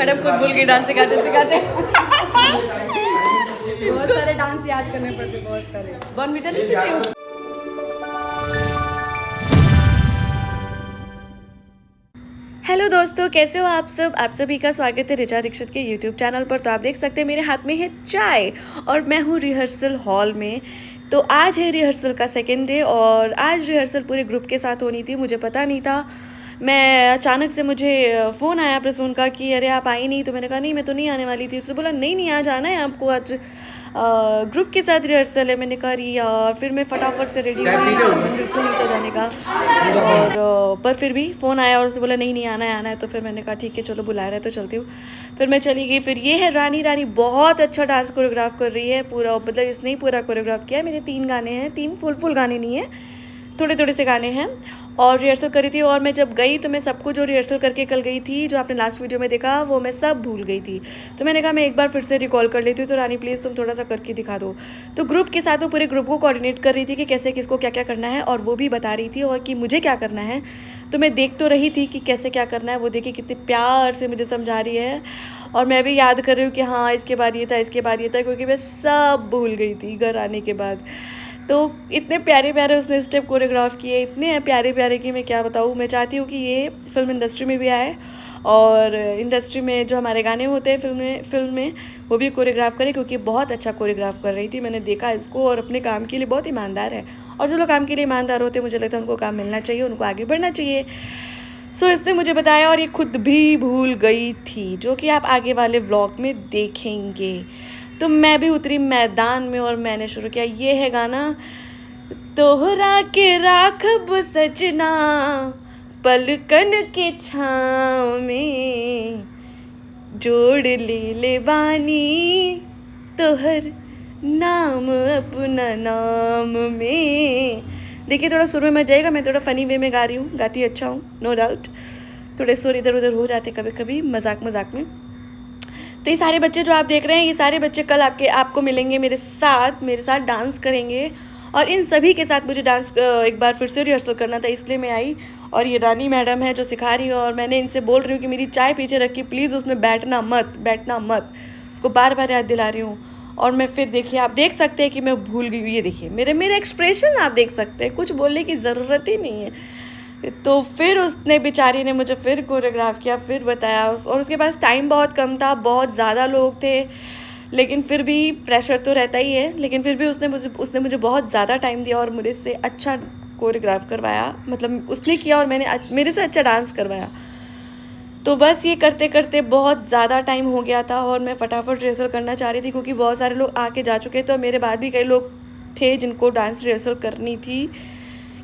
Madam खुद भूल गई डांस सिखाते सिखाते। बहुत सारे डांस याद करने पड़ते, बहुत सारे। बॉर्नविटा नहीं पीते हो? हेलो दोस्तों, कैसे हो आप सब? आप सभी का स्वागत है ऋचा दीक्षित के यूट्यूब चैनल पर। तो आप देख सकते हैं मेरे हाथ में है चाय और मैं हूँ रिहर्सल हॉल में। तो आज है रिहर्सल का सेकेंड डे और आज रिहर्सल पूरे ग्रुप के साथ होनी थी। मुझे पता नहीं था, मैं अचानक से मुझे फ़ोन आया प्रसून का कि अरे आप आई नहीं। तो मैंने कहा नहीं, मैं तो नहीं आने वाली थी। उसने बोला नहीं नहीं, आज आना है आपको, आज ग्रुप के साथ रिहर्सल है। मैंने कहा यार, फिर मैं फटाफट से रेडी हुई, बिल्कुल नहीं था जाने का। और पर फिर भी फ़ोन आया और उसने बोला नहीं नहीं आना है। तो फिर मैंने कहा ठीक है चलो, बुला रहा है तो चलती हूँ। फिर मैं चली गई। फिर ये है रानी। रानी बहुत अच्छा डांस कोरियोग्राफ कर रही है पूरा, मतलब इसने ही पूरा कोरियोग्राफ किया है। मेरे 3 गाने हैं, 3 फुल गाने नहीं है, थोड़े थोड़े से गाने हैं। और रिहर्सल करी थी और मैं जब गई तो मैं सबको जो रिहर्सल करके कल गई थी, जो आपने लास्ट वीडियो में देखा, वो मैं सब भूल गई थी। तो मैंने कहा मैं एक बार फिर से रिकॉल कर लेती हूँ। तो रानी प्लीज़ तुम थोड़ा सा करके दिखा दो। तो ग्रुप के साथ वो पूरे ग्रुप को कोऑर्डिनेट कर रही थी कि कैसे किसको क्या क्या करना है, और वो भी बता रही थी और कि मुझे क्या करना है। तो मैं देख तो रही थी कि कैसे क्या करना है। वो देखिए कितने प्यार से मुझे समझा रही है और मैं भी याद कर रही हूँ कि हाँ इसके बाद ये था, इसके बाद ये था, क्योंकि मैं सब भूल गई थी घर आने के बाद। तो इतने प्यारे प्यारे उसने स्टेप कोरियोग्राफ किए, इतने प्यारे प्यारे कि मैं क्या बताऊँ। मैं चाहती हूँ कि ये फिल्म इंडस्ट्री में भी आए और इंडस्ट्री में जो हमारे गाने होते हैं फिल्म में वो भी कोरियोग्राफ करे, क्योंकि बहुत अच्छा कोरियोग्राफ कर रही थी। मैंने देखा इसको और अपने काम के लिए बहुत ईमानदार है। और जो लोग काम के लिए ईमानदार होते हैं, मुझे लगता है उनको काम मिलना चाहिए, उनको आगे बढ़ना चाहिए। सो इसने मुझे बताया और ये खुद भी भूल गई थी, जो कि आप आगे वाले व्लॉग में देखेंगे। तो मैं भी उतरी मैदान में और मैंने शुरू किया। ये है गाना, तोहरा के राखब सजना पलकन के छाँव में, जोड़ ले बानी तोहर नाम अपना नाम में। देखिए थोड़ा सुर में मच जाएगा, मैं थोड़ा फ़नी वे में गा रही हूँ, गाती अच्छा हूँ नो डाउट। थोड़े सुर इधर उधर हो जाते कभी कभी मजाक में। तो ये सारे बच्चे जो आप देख रहे हैं, ये सारे बच्चे कल आपको मिलेंगे मेरे साथ डांस करेंगे। और इन सभी के साथ मुझे डांस एक बार फिर से रिहर्सल करना था, इसलिए मैं आई। और ये रानी मैडम है जो सिखा रही है और मैंने इनसे बोल रही हूँ कि मेरी चाय पीछे रखी, प्लीज़ उसमें बैठना मत। उसको बार बार याद दिला रही हूँ। और मैं फिर देखिए, आप देख सकते हैं कि मैं भूल गई हूँ। ये देखिए मेरे एक्सप्रेशन आप देख सकते हैं, कुछ बोलने की ज़रूरत ही नहीं है। तो फिर उसने बेचारी ने मुझे फिर कोरियोग्राफ किया, फिर बताया। और उसके पास टाइम बहुत कम था, बहुत ज़्यादा लोग थे, लेकिन फिर भी प्रेशर तो रहता ही है। लेकिन फिर भी उसने मुझे बहुत ज़्यादा टाइम दिया और मेरे से अच्छा कोरियोग्राफ करवाया। मतलब उसने किया और मेरे से अच्छा डांस करवाया। तो बस ये करते करते बहुत ज़्यादा टाइम हो गया था और मैं फटाफट रिहर्सल करना चाह रही थी, क्योंकि बहुत सारे लोग आके जा चुके थे और मेरे बाद भी कई लोग थे जिनको डांस रिहर्सल करनी थी।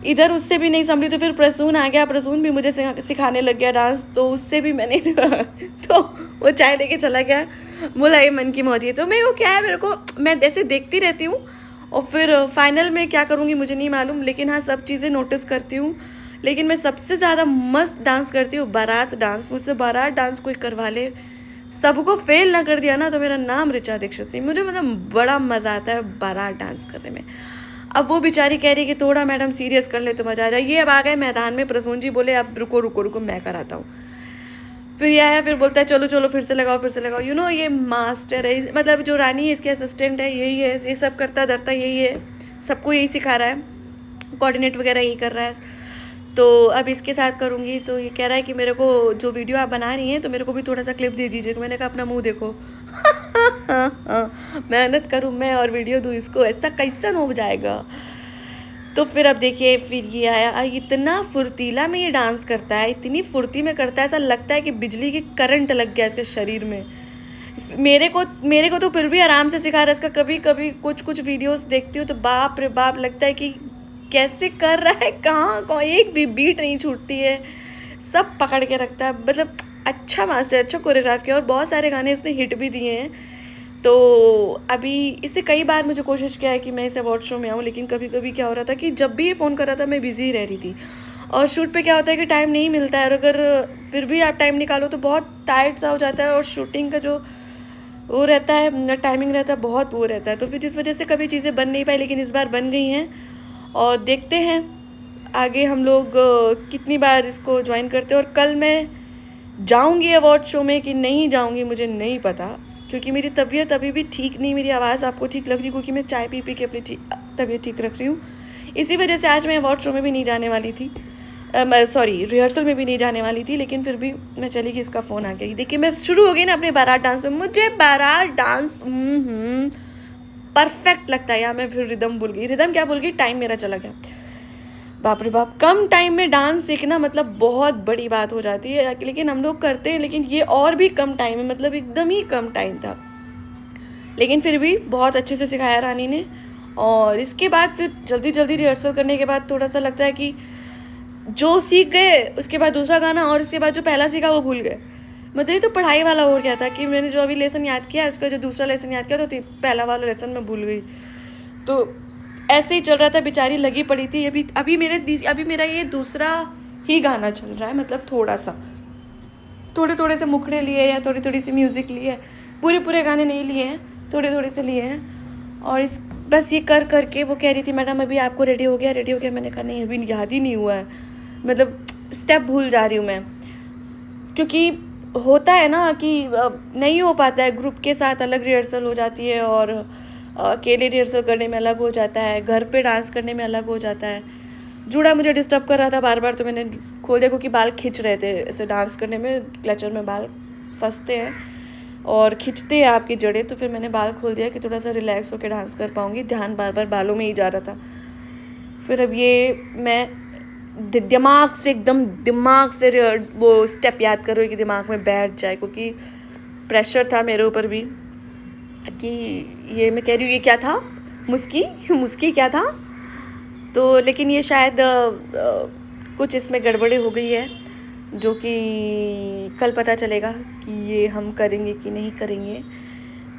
इधर उससे भी नहीं संभली तो फिर प्रसून आ गया। प्रसून भी मुझे सिखाने लग गया डांस, तो उससे भी मैंने तो वो चाय लेके चला गया, बोला ये मन की मौजी है। तो मेरे को क्या है, मैं ऐसे देखती रहती हूँ और फिर फाइनल में क्या करूँगी मुझे नहीं मालूम, लेकिन हाँ सब चीज़ें नोटिस करती हूँ। लेकिन मैं सबसे ज़्यादा मस्त डांस करती हूँ बारात डांस। मुझसे बारात डांस कोई करवा ले, सबको फेल ना कर दिया ना तो मेरा नाम ऋचा दीक्षित नहीं। मुझे मतलब बड़ा मज़ा आता है बारात डांस करने में। अब वो बेचारी कह रही कि थोड़ा मैडम सीरियस कर ले तो मज़ा आ जाए। ये अब आ गए मैदान में, प्रसून जी बोले अब रुको मैं कराता हूँ। फिर ये आया, फिर बोलता है चलो फिर से लगाओ। ये मास्टर है, मतलब जो रानी है इसके असिस्टेंट है, यही है, ये सब करता धरता यही है, सबको यही सिखा रहा है, कोऑर्डिनेट वगैरह यही कर रहा है। तो अब इसके साथ करूँगी। तो ये कह रहा है कि मेरे को जो वीडियो आप बना रही हैं तो मेरे को भी थोड़ा सा क्लिप दे दीजिएगा। मैंने कहा अपना मुँह देखो। मेहनत करूँ मैं और वीडियो दूँ इसको, ऐसा कैसन हो जाएगा। तो फिर अब देखिए, फिर ये आया, इतना फुर्तीला में ये डांस करता है, इतनी फुर्ती में करता है, ऐसा लगता है कि बिजली की करंट लग गया इसके शरीर में। मेरे को तो फिर भी आराम से सिखा रहा है इसका। कभी कभी कुछ वीडियोस देखती हूँ तो बाप रे बाप लगता है कि कैसे कर रहा है, कहाँ एक भी बीट नहीं छूटती है, सब पकड़ के रखता है। मतलब अच्छा मास्टर, अच्छा कोरियोग्राफ किया और बहुत सारे गाने इसने हिट भी दिए हैं। तो अभी इससे कई बार मुझे कोशिश किया है कि मैं इस अवार्ड शो में आऊँ, लेकिन कभी कभी क्या हो रहा था कि जब भी ये फ़ोन कर रहा था मैं बिज़ी रह रही थी। और शूट पे क्या होता है कि टाइम नहीं मिलता है, और अगर फिर भी आप टाइम निकालो तो बहुत टाइट सा हो जाता है। और शूटिंग का जो वो रहता है, टाइमिंग रहता है, बहुत वो रहता है। तो फिर जिस वजह से कभी चीज़ें बन नहीं पाई, लेकिन इस बार बन गई हैं। और देखते हैं आगे हम लोग कितनी बार इसको ज्वाइन करते हैं। और कल मैं जाऊंगी अवार्ड शो में कि नहीं जाऊंगी मुझे नहीं पता, क्योंकि मेरी तबीयत अभी भी ठीक नहीं, मेरी आवाज़ आपको ठीक लग रही, क्योंकि मैं चाय पी पी के अपनी तबीयत ठीक रख रही हूँ। इसी वजह से आज मैं अवार्ड शो में भी नहीं जाने वाली थी, सॉरी रिहर्सल में भी नहीं जाने वाली थी, लेकिन फिर भी मैं चली गई, इसका फ़ोन आ गया। देखिए मैं शुरू हो गई ना अपने बारात डांस में, मुझे बारात डांस परफेक्ट लगता है। यार मैं फिर रिदम भूल गई, रिदम क्या भूल गई, टाइम मेरा चला गया। बाप रे बाप, कम टाइम में डांस सीखना मतलब बहुत बड़ी बात हो जाती है, लेकिन हम लोग करते हैं, लेकिन ये और भी कम टाइम में, मतलब एकदम ही कम टाइम था, लेकिन फिर भी बहुत अच्छे से सिखाया रानी ने। और इसके बाद फिर जल्दी जल्दी रिहर्सल करने के बाद थोड़ा सा लगता है कि जो सीख गए उसके बाद दूसरा गाना, और उसके बाद जो पहला सीखा वो भूल गए। मतलब ये तो पढ़ाई वाला हो गया था कि मैंने जो अभी लेसन याद किया, उसका जो दूसरा लेसन याद किया, तो पहला वाला लेसन मैं भूल गई। तो ऐसे ही चल रहा था, बेचारी लगी पड़ी थी। अभी मेरा ये दूसरा ही गाना चल रहा है, मतलब थोड़े थोड़े से मुखड़े लिए या थोड़ी थोड़ी सी म्यूज़िक लिए, पूरे गाने नहीं लिए हैं, थोड़े थोड़े से लिए हैं। और बस ये कर करके वो कह रही थी मैडम अभी आपको रेडी हो गया। मैंने कहा नहीं अभी याद ही नहीं हुआ है, मतलब स्टेप भूल जा रही हूँ मैं, क्योंकि होता है ना कि नहीं हो पाता है, ग्रुप के साथ अलग रिहर्सल हो जाती है और अकेले रिहर्सल करने में अलग हो जाता है, घर पे डांस करने में अलग हो जाता है। जूड़ा मुझे डिस्टर्ब कर रहा था बार बार, तो मैंने खोल दिया, क्योंकि बाल खिंच रहे थे। ऐसे डांस करने में क्लचर में बाल फंसते हैं और खिंचते हैं आपकी जड़ें, तो फिर मैंने बाल खोल दिया कि थोड़ा सा रिलैक्स होकर डांस कर पाऊँगी। ध्यान बार बार बालों में ही जा रहा था। फिर अब ये मैं दिमाग से वो स्टेप याद करो कि दिमाग में बैठ जाए, क्योंकि प्रेशर था मेरे ऊपर भी कि ये मैं कह रही हूँ ये क्या था, मुस्की क्या था। तो लेकिन ये शायद कुछ इसमें गड़बड़ी हो गई है, जो कि कल पता चलेगा कि ये हम करेंगे कि नहीं करेंगे,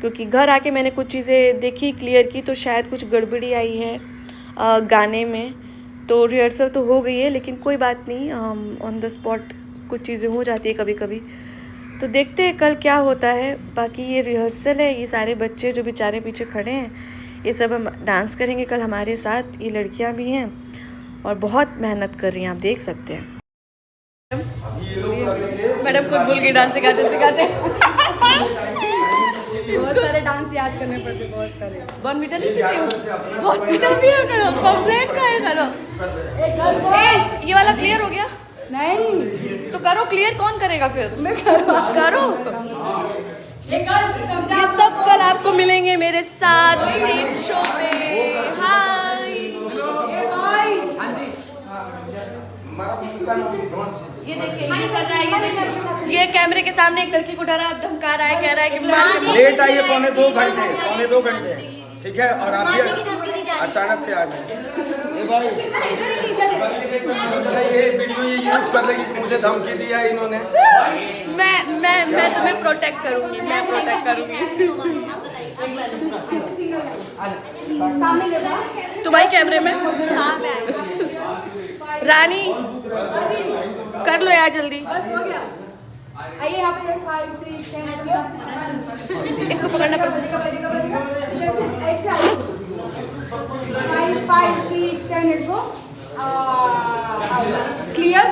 क्योंकि घर आके मैंने कुछ चीज़ें देखी, क्लियर की, तो शायद कुछ गड़बड़ी आई है गाने में। तो रिहर्सल तो हो गई है, लेकिन कोई बात नहीं, ऑन द स्पॉट कुछ चीज़ें हो जाती है कभी कभी। तो देखते हैं कल क्या होता है। बाकी ये रिहर्सल है, ये सारे बच्चे जो बेचारे पीछे खड़े हैं, ये सब हम डांस करेंगे कल हमारे साथ। ये लड़कियां भी हैं और बहुत मेहनत कर रही हैं, आप देख सकते हैं। मैडम खुद भूल गई डांस सिखाते बहुत सारे डांस याद करने पड़ते, बहुत सारे। बॉर्नविटा नहीं पीते हो? बॉर्नविटा पिया करो, कॉम्प्लेन का है करो। ये वाला क्लियर हो गया? नहीं तो करो क्लियर, कौन करेगा फिर? मैं करो। ये सब कल आपको मिलेंगे मेरे साथ स्टेज शो पे। हाय ये देखिए, ये कर रहा है, ये देखिए, ये कैमरे के सामने एक लड़की को उठा रहा है, धमका रहा है, कह रहा है कि लेट आई है पौने दो घंटे, ठीक है। और आप भी अचानक से आ गए। ये भाई चला ये वीडियो ये यूज कर लेगी, मुझे धमकी दिया है इन्होंने। मैं तुम्हें प्रोटेक्ट करूंगी, मैं प्रोटेक्ट करूंगी तुम्हारे कैमरे में। रानी कर लो यार जल्दी, बस हो गया। आइए यहाँ पे 5 6 7 इसको पकड़ना पड़ेगा। 5 6 7 गो क्लियर।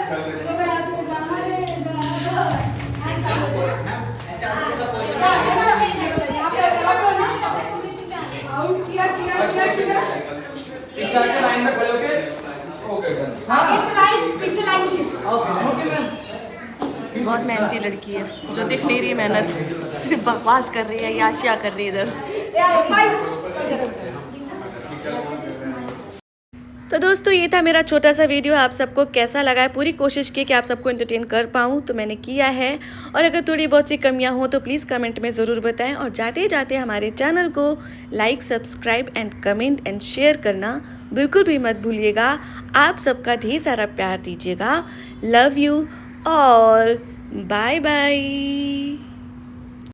बहुत मेहनती लड़की है, जो दिख नहीं रही मेहनत, सिर्फ बकवास कर रही है, याशिया कर रही है इधर। तो दोस्तों ये था मेरा छोटा सा वीडियो, आप सबको कैसा लगा है? पूरी कोशिश की कि आप सबको एंटरटेन कर पाऊँ, तो मैंने किया है। और अगर थोड़ी बहुत सी कमियां हो तो प्लीज़ कमेंट में ज़रूर बताएं। और जाते जाते हमारे चैनल को like, subscribe and comment and share करना बिल्कुल भी मत भूलिएगा। आप सबका ढेर सारा प्यार दीजिएगा। Love you all, bye bye.